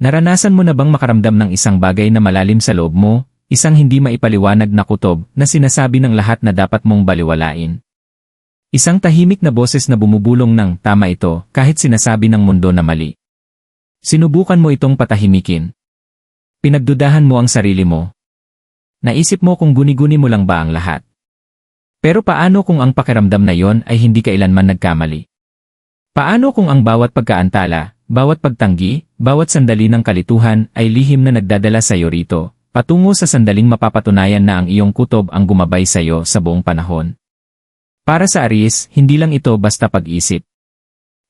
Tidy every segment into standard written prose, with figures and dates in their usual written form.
Naranasan mo na bang makaramdam ng isang bagay na malalim sa loob mo, isang hindi maipaliwanag na kutob na sinasabi ng lahat na dapat mong baliwalain? Isang tahimik na boses na bumubulong ng tama ito kahit sinasabi ng mundo na mali. Sinubukan mo itong patahimikin. Pinagdudahan mo ang sarili mo. Naisip mo kung guni-guni mo lang ba ang lahat. Pero paano kung ang pakiramdam na yon ay hindi kailanman nagkamali? Paano kung ang bawat pagkaantala, bawat pagtanggi, bawat sandali ng kalituhan ay lihim na nagdadala sa iyo rito, patungo sa sandaling mapapatunayan na ang iyong kutob ang gumabay sa iyo sa buong panahon? Para sa Aries, hindi lang ito basta pag-isip.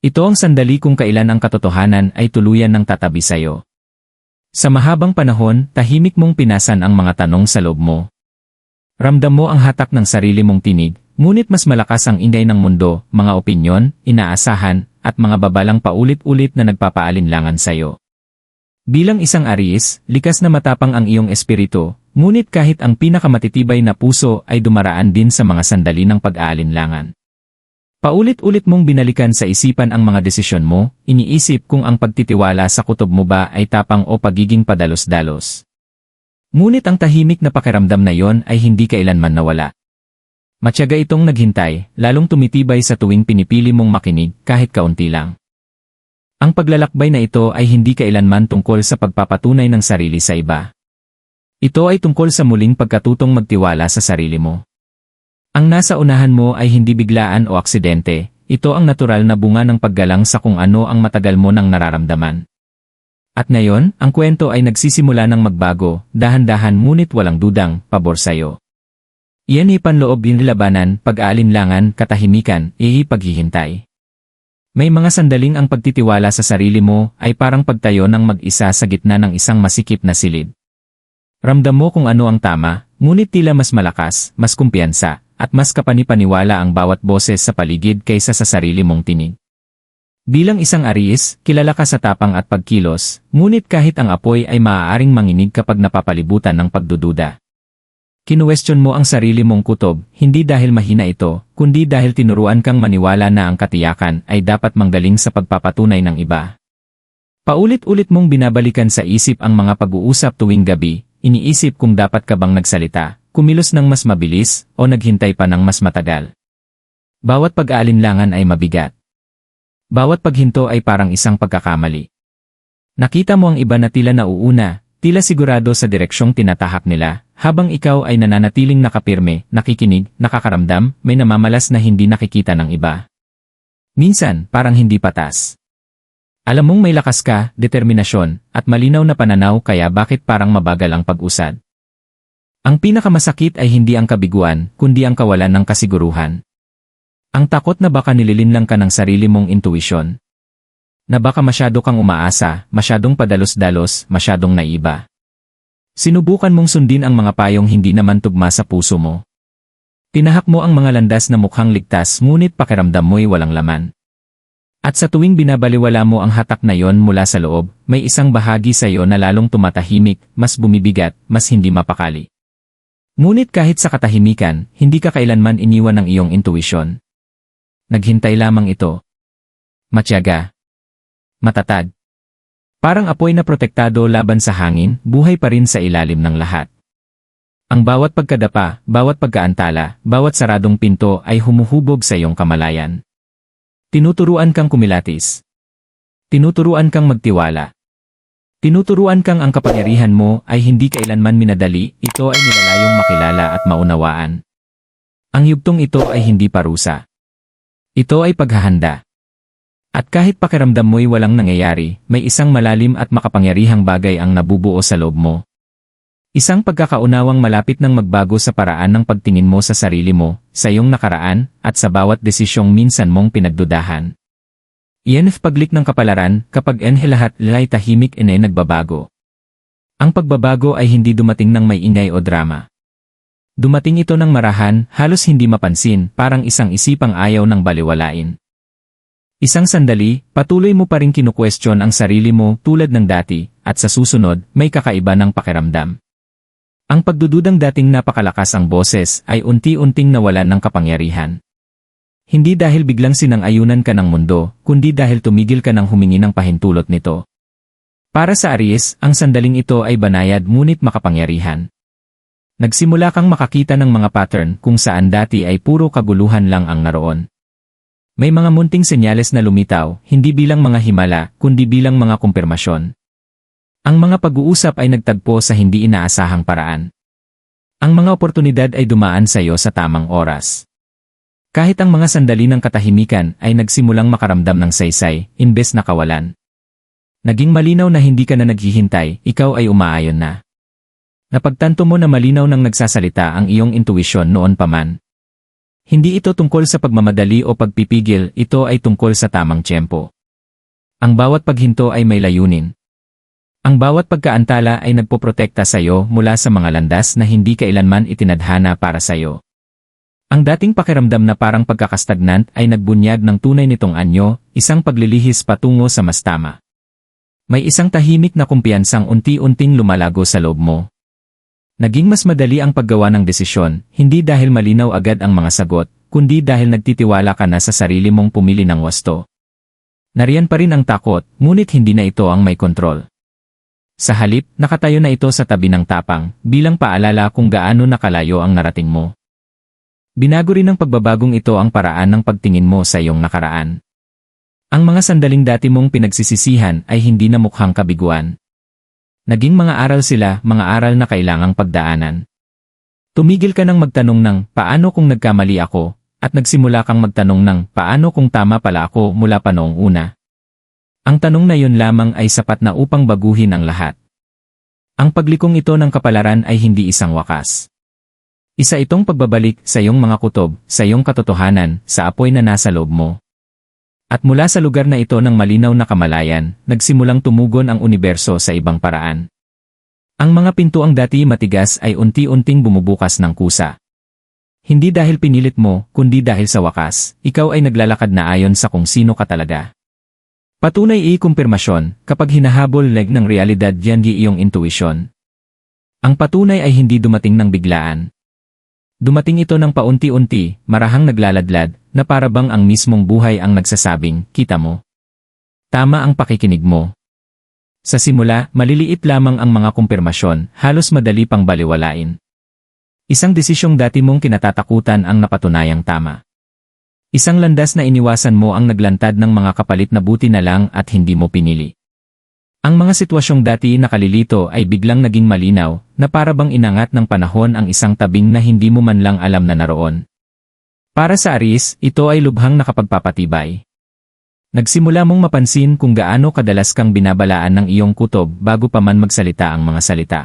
Ito ang sandali kung kailan ang katotohanan ay tuluyan ng tatabi sa iyo. Sa mahabang panahon, tahimik mong pinasan ang mga tanong sa loob mo. Ramdam mo ang hatak ng sarili mong tinig, ngunit mas malakas ang ingay ng mundo, mga opinyon, inaasahan, at mga babalang paulit-ulit na nagpapaalinlangan sa iyo. Bilang isang Aries, likas na matapang ang iyong espiritu, ngunit kahit ang pinakamatitibay na puso ay dumaraan din sa mga sandali ng pag-aalinlangan. Paulit-ulit mong binalikan sa isipan ang mga desisyon mo, iniisip kung ang pagtitiwala sa kutob mo ba ay tapang o pagiging padalos-dalos. Ngunit ang tahimik na pakiramdam na yon ay hindi kailanman nawala. Matyaga itong naghintay, lalong tumitibay sa tuwing pinipili mong makinig kahit kaunti lang. Ang paglalakbay na ito ay hindi kailanman tungkol sa pagpapatunay ng sarili sa iba. Ito ay tungkol sa muling pagkatutong magtiwala sa sarili mo. Ang nasa unahan mo ay hindi biglaan o aksidente, ito ang natural na bunga ng paggalang sa kung ano ang matagal mo nang nararamdaman. At ngayon, ang kwento ay nagsisimula ng magbago, dahan-dahan ngunit walang dudang, pabor sa'yo. Iyan ay panloob labanan, pag-aalinlangan, katahimikan, paghihintay. May mga sandaling ang pagtitiwala sa sarili mo ay parang pagtayo ng mag-isa sa gitna ng isang masikip na silid. Ramdam mo kung ano ang tama, ngunit tila mas malakas, mas kumpiyansa, at mas kapanipaniwala ang bawat boses sa paligid kaysa sa sarili mong tinig. Bilang isang Aries, kilala ka sa tapang at pagkilos, ngunit kahit ang apoy ay maaaring manginig kapag napapalibutan ng pagdududa. Kinuwestiyon mo ang sarili mong kutob, hindi dahil mahina ito, kundi dahil tinuruan kang maniwala na ang katiyakan ay dapat manggaling sa pagpapatunay ng iba. Paulit-ulit mong binabalikan sa isip ang mga pag-uusap tuwing gabi, iniisip kung dapat ka bang nagsalita, kumilos ng mas mabilis, o naghintay pa ng mas matagal. Bawat pag-aalinlangan ay mabigat. Bawat paghinto ay parang isang pagkakamali. Nakita mo ang iba na tila nauuna, tila sigurado sa direksyong tinatahak nila, habang ikaw ay nananatiling nakapirme, nakikinig, nakakaramdam, may namamalas na hindi nakikita ng iba. Minsan, parang hindi patas. Alam mong may lakas ka, determinasyon, at malinaw na pananaw kaya bakit parang mabagal ang pag-usad. Ang pinakamasakit ay hindi ang kabiguan, kundi ang kawalan ng kasiguruhan. Ang takot na baka nililinlang ka ng sarili mong intuisyon. Na baka masyado kang umaasa, masyadong padalos-dalos, masyadong naiba. Sinubukan mong sundin ang mga payong hindi naman tugma sa puso mo. Tinahak mo ang mga landas na mukhang ligtas ngunit pakiramdam mo'y walang laman. At sa tuwing binabaliwala mo ang hatak na yon mula sa loob, may isang bahagi sa iyo na lalong tumatahimik, mas bumibigat, mas hindi mapakali. Ngunit kahit sa katahimikan, hindi ka kailanman iniwan ng iyong intuisyon. Naghintay lamang ito. Matyaga. Matatag. Parang apoy na protektado laban sa hangin, buhay pa rin sa ilalim ng lahat. Ang bawat pagkadapa, bawat pagkaantala, bawat saradong pinto ay humuhubog sa iyong kamalayan. Tinuturuan kang kumilatis. Tinuturuan kang magtiwala. Tinuturuan kang ang kapangyarihan mo ay hindi kailanman minadali, ito ay nilalayong makilala at maunawaan. Ang yugtong ito ay hindi parusa. Ito ay paghahanda. At kahit pakiramdam mo'y walang nangyayari, may isang malalim at makapangyarihang bagay ang nabubuo sa loob mo. Isang pagkakaunawang malapit ng magbago sa paraan ng pagtingin mo sa sarili mo, sa iyong nakaraan, at sa bawat desisyong minsan mong pinagdudahan. Iyan paglik ng kapalaran, kapag lahat ay tahimik nagbabago. Ang pagbabago ay hindi dumating ng may ingay o drama. Dumating ito ng marahan, halos hindi mapansin, parang isang isipang ayaw ng baliwalain. Isang sandali, patuloy mo pa rin kinukwestiyon ang sarili mo tulad ng dati, at sa susunod, may kakaiba ng pakiramdam. Ang pagdududang dating napakalakas ang boses ay unti-unting nawalan ng kapangyarihan. Hindi dahil biglang sinang-ayunan ka ng mundo, kundi dahil tumigil ka ng humingi ng pahintulot nito. Para sa Aries, ang sandaling ito ay banayad ngunit makapangyarihan. Nagsimula kang makakita ng mga pattern kung saan dati ay puro kaguluhan lang ang naroon. May mga munting senyales na lumitaw, hindi bilang mga himala, kundi bilang mga kumpirmasyon. Ang mga pag-uusap ay nagtagpo sa hindi inaasahang paraan. Ang mga oportunidad ay dumaan sa iyo sa tamang oras. Kahit ang mga sandali ng katahimikan ay nagsimulang makaramdam ng saysay, imbes na kawalan. Naging malinaw na hindi ka na naghihintay, ikaw ay umaayon na. Napagtanto mo na malinaw nang nagsasalita ang iyong intuisyon noon pa man. Hindi ito tungkol sa pagmamadali o pagpipigil, ito ay tungkol sa tamang tiyempo. Ang bawat paghinto ay may layunin. Ang bawat pagkaantala ay nagpoprotekta sa iyo mula sa mga landas na hindi kailanman itinadhana para sa iyo. Ang dating pakiramdam na parang pagkakastagnant ay nagbunyag ng tunay nitong anyo, isang paglilihis patungo sa mas tama. May isang tahimik na kumpiyansang unti-unting lumalago sa loob mo. Naging mas madali ang paggawa ng desisyon, hindi dahil malinaw agad ang mga sagot, kundi dahil nagtitiwala ka na sa sarili mong pumili ng wasto. Nariyan pa rin ang takot, ngunit hindi na ito ang may kontrol. Sa halip, nakatayo na ito sa tabi ng tapang, bilang paalala kung gaano nakalayo ang narating mo. Binago rin ng pagbabagong ito ang paraan ng pagtingin mo sa iyong nakaraan. Ang mga sandaling dati mong pinagsisisihan ay hindi na mukhang kabiguan. Naging mga aral sila, mga aral na kailangang pagdaanan. Tumigil ka ng magtanong ng, paano kung nagkamali ako, at nagsimula kang magtanong ng, paano kung tama pala ako mula pa noong una. Ang tanong na yun lamang ay sapat na upang baguhin ang lahat. Ang paglikong ito ng kapalaran ay hindi isang wakas. Isa itong pagbabalik sa iyong mga kutob, sa iyong katotohanan, sa apoy na nasa loob mo. At mula sa lugar na ito ng malinaw na kamalayan, nagsimulang tumugon ang universo sa ibang paraan. Ang mga pintuang dati matigas ay unti-unting bumubukas ng kusa. Hindi dahil pinilit mo, kundi dahil sa wakas, ikaw ay naglalakad na ayon sa kung sino ka talaga. Patunay i-kumpirmasyon, kapag hinahabol ng realidad yan di iyong intuisyon. Ang patunay ay hindi dumating ng biglaan. Dumating ito ng paunti-unti, marahang naglaladlad, na parabang ang mismong buhay ang nagsasabing, kita mo. Tama ang pakikinig mo. Sa simula, maliliit lamang ang mga kumpirmasyon, halos madali pang baliwalain. Isang desisyong dati mong kinatatakutan ang napatunayang tama. Isang landas na iniwasan mo ang naglantad ng mga kapalit na buti na lang at hindi mo pinili. Ang mga sitwasyong dati nakalilito ay biglang naging malinaw, na parabang inangat ng panahon ang isang tabing na hindi mo man lang alam na naroon. Para sa Aries, ito ay lubhang nakapagpapatibay. Nagsimula mong mapansin kung gaano kadalas kang binabalaan ng iyong kutob bago pa man magsalita ang mga salita.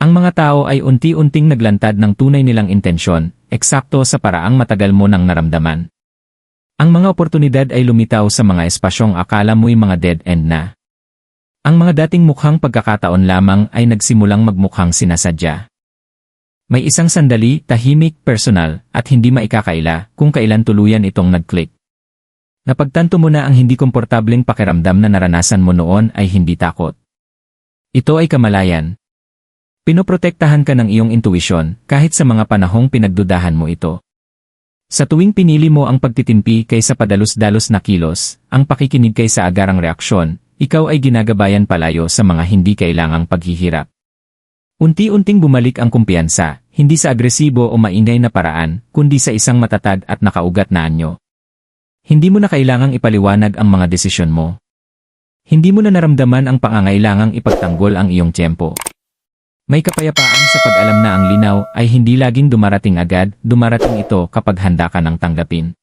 Ang mga tao ay unti-unting naglantad ng tunay nilang intensyon, eksakto sa paraang matagal mo nang naramdaman. Ang mga oportunidad ay lumitaw sa mga espasyong akala mo'y mga dead end na. Ang mga dating mukhang pagkakataon lamang ay nagsimulang magmukhang sinasadya. May isang sandali, tahimik, personal, at hindi maikakaila kung kailan tuluyan itong nag-click. Napagtanto mo na ang hindi komportableng pakiramdam na naranasan mo noon ay hindi takot. Ito ay kamalayan. Pinoprotektahan ka ng iyong intuisyon kahit sa mga panahong pinagdudahan mo ito. Sa tuwing pinili mo ang pagtitimpi kaysa padalos-dalos na kilos, ang pakikinig kaysa agarang reaksyon, ikaw ay ginagabayan palayo sa mga hindi kailangang paghihirap. Unti-unting bumalik ang kumpiyansa, hindi sa agresibo o maingay na paraan, kundi sa isang matatag at nakaugat na anyo. Hindi mo na kailangang ipaliwanag ang mga desisyon mo. Hindi mo na naramdaman ang pangangailangang ipagtanggol ang iyong tiyempo. May kapayapaan sa pag-alam na ang linaw ay hindi laging dumarating agad, dumarating ito kapag handa ka ng tanggapin.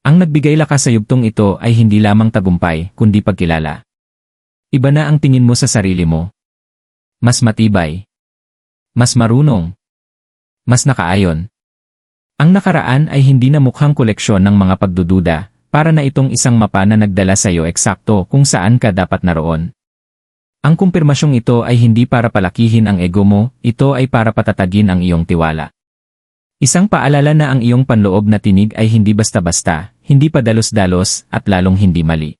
Ang nagbigay lakas sa yugtong ito ay hindi lamang tagumpay, kundi pagkilala. Iba na ang tingin mo sa sarili mo. Mas matibay. Mas marunong. Mas nakaayon. Ang nakaraan ay hindi na mukhang koleksyon ng mga pagdududa, para na itong isang mapa na nagdala sa iyo eksakto kung saan ka dapat naroon. Ang kumpirmasyong ito ay hindi para palakihin ang ego mo, ito ay para patatagin ang iyong tiwala. Isang paalala na ang iyong panloob na tinig ay hindi basta-basta, hindi padalos-dalos, at lalong hindi mali.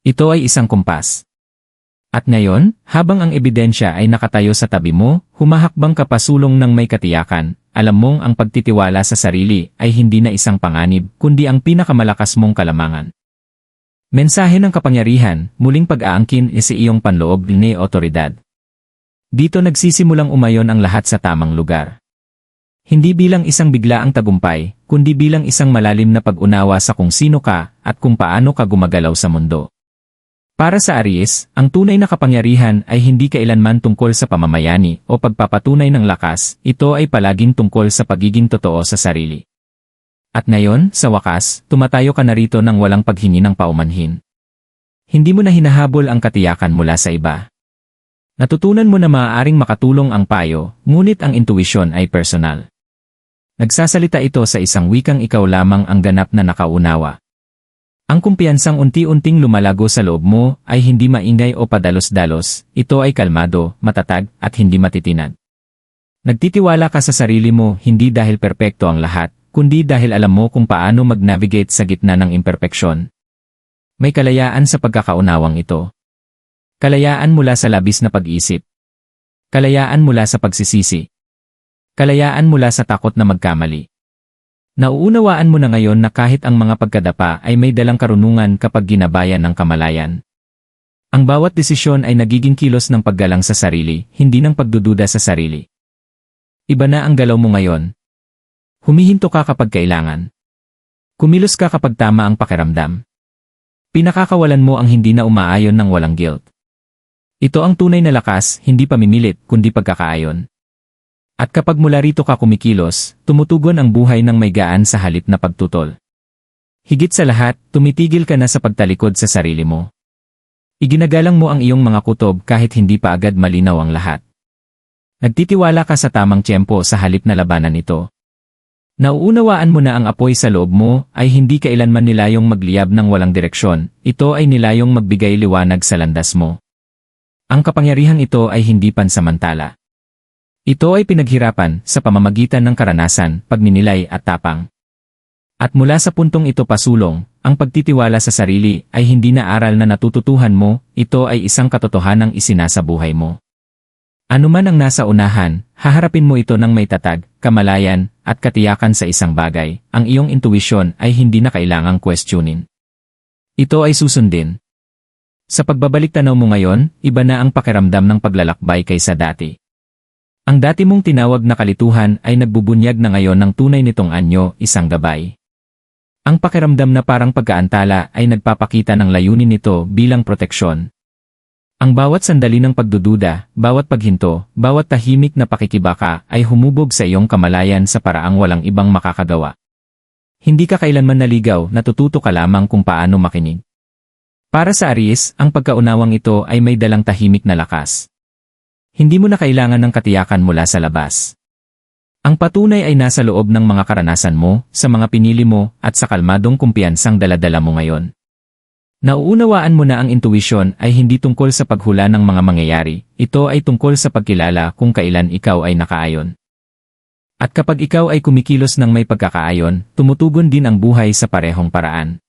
Ito ay isang kumpas. At ngayon, habang ang ebidensya ay nakatayo sa tabi mo, humahakbang ka pasulong ng may katiyakan, alam mong ang pagtitiwala sa sarili ay hindi na isang panganib, kundi ang pinakamalakas mong kalamangan. Mensahe ng kapangyarihan, muling pag-aangkin sa iyong panloob ni otoridad. Dito nagsisimulang umayon ang lahat sa tamang lugar. Hindi bilang isang biglaang tagumpay, kundi bilang isang malalim na pag-unawa sa kung sino ka at kung paano ka gumagalaw sa mundo. Para sa Aries, ang tunay na kapangyarihan ay hindi kailanman tungkol sa pamamayani o pagpapatunay ng lakas, ito ay palaging tungkol sa pagiging totoo sa sarili. At ngayon, sa wakas, tumatayo ka na rito nang walang paghingi ng paumanhin. Hindi mo na hinahabol ang katiyakan mula sa iba. Natutunan mo na maaaring makatulong ang payo, ngunit ang intuisyon ay personal. Nagsasalita ito sa isang wikang ikaw lamang ang ganap na nakaunawa. Ang kumpiyansang unti-unting lumalago sa loob mo ay hindi maingay o padalos-dalos, ito ay kalmado, matatag, at hindi matitinag. Nagtitiwala ka sa sarili mo hindi dahil perpekto ang lahat, kundi dahil alam mo kung paano mag-navigate sa gitna ng imperpeksyon. May kalayaan sa pagkakaunawang ito. Kalayaan mula sa labis na pag-isip. Kalayaan mula sa pagsisisi. Kalayaan mula sa takot na magkamali. Nauunawaan mo na ngayon na kahit ang mga pagkadapa ay may dalang karunungan kapag ginabayan ng kamalayan. Ang bawat desisyon ay nagiging kilos ng paggalang sa sarili, hindi ng pagdududa sa sarili. Iba na ang galaw mo ngayon. Humihinto ka kapag kailangan. Kumilos ka kapag tama ang pakiramdam. Pinakakawalan mo ang hindi na umaayon ng walang guilt. Ito ang tunay na lakas, hindi pamimilit, kundi pagkakaayon. At kapag mula rito ka kumikilos, tumutugon ang buhay ng may gaan sa halip na pagtutol. Higit sa lahat, tumitigil ka na sa pagtalikod sa sarili mo. Iginagalang mo ang iyong mga kutob kahit hindi pa agad malinaw ang lahat. Nagtitiwala ka sa tamang tiyempo sa halip na labanan ito. Nauunawaan mo na ang apoy sa loob mo ay hindi kailanman nilayong magliyab ng walang direksyon, ito ay nilayong magbigay liwanag sa landas mo. Ang kapangyarihang ito ay hindi pansamantala. Ito ay pinaghirapan sa pamamagitan ng karanasan, pagninilay at tapang. At mula sa puntong ito pasulong, ang pagtitiwala sa sarili ay hindi na aral na natututuhan mo, ito ay isang katotohanang isinasa buhay mo. Ano man ang nasa unahan, haharapin mo ito ng may tatag, kamalayan, at katiyakan sa isang bagay, ang iyong intuisyon ay hindi na kailangang questionin. Ito ay susundin. Sa pagbabalik tanaw mo ngayon, iba na ang pakiramdam ng paglalakbay kaysa dati. Ang dati mong tinawag na kalituhan ay nagbubunyag na ngayon ng tunay nitong anyo, isang gabay. Ang pakiramdam na parang pagkaantala ay nagpapakita ng layunin nito bilang proteksyon. Ang bawat sandali ng pagdududa, bawat paghinto, bawat tahimik na pakikibaka ay humubog sa iyong kamalayan sa paraang walang ibang makakagawa. Hindi ka kailanman naligaw, natututo ka lamang kung paano makinig. Para sa Aries, ang pagkaunawang ito ay may dalang tahimik na lakas. Hindi mo na kailangan ng katiyakan mula sa labas. Ang patunay ay nasa loob ng mga karanasan mo, sa mga pinili mo, at sa kalmadong kumpiyansang daladala mo ngayon. Nauunawaan mo na ang intuisyon ay hindi tungkol sa paghula ng mga mangyayari, ito ay tungkol sa pagkilala kung kailan ikaw ay nakaayon. At kapag ikaw ay kumikilos ng may pagkakaayon, tumutugon din ang buhay sa parehong paraan.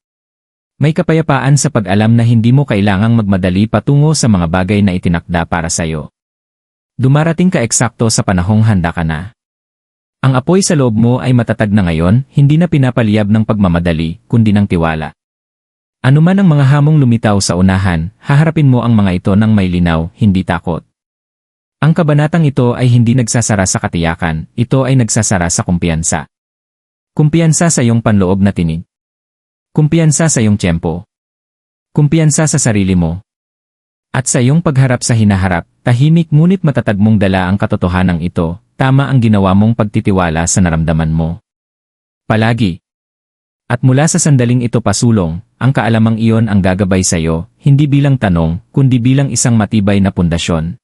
May kapayapaan sa pag-alam na hindi mo kailangang magmadali patungo sa mga bagay na itinakda para sa iyo. Dumarating ka eksakto sa panahong handa ka na. Ang apoy sa loob mo ay matatag na ngayon, hindi na pinapaliyab ng pagmamadali, kundi ng tiwala. Ano man ang mga hamong lumitaw sa unahan, haharapin mo ang mga ito ng may linaw, hindi takot. Ang kabanatang ito ay hindi nagsasara sa katiyakan, ito ay nagsasara sa kumpiyansa. Kumpiyansa sa iyong panloob na tinig. Kumpiyansa sa iyong tiyempo. Kumpiyansa sa sarili mo. At sa iyong pagharap sa hinaharap, tahimik ngunit matatag mong dala ang katotohanan ito, tama ang ginawa mong pagtitiwala sa naramdaman mo. Palagi. At mula sa sandaling ito pasulong, ang kaalamang iyon ang gagabay sa iyo, hindi bilang tanong, kundi bilang isang matibay na pundasyon.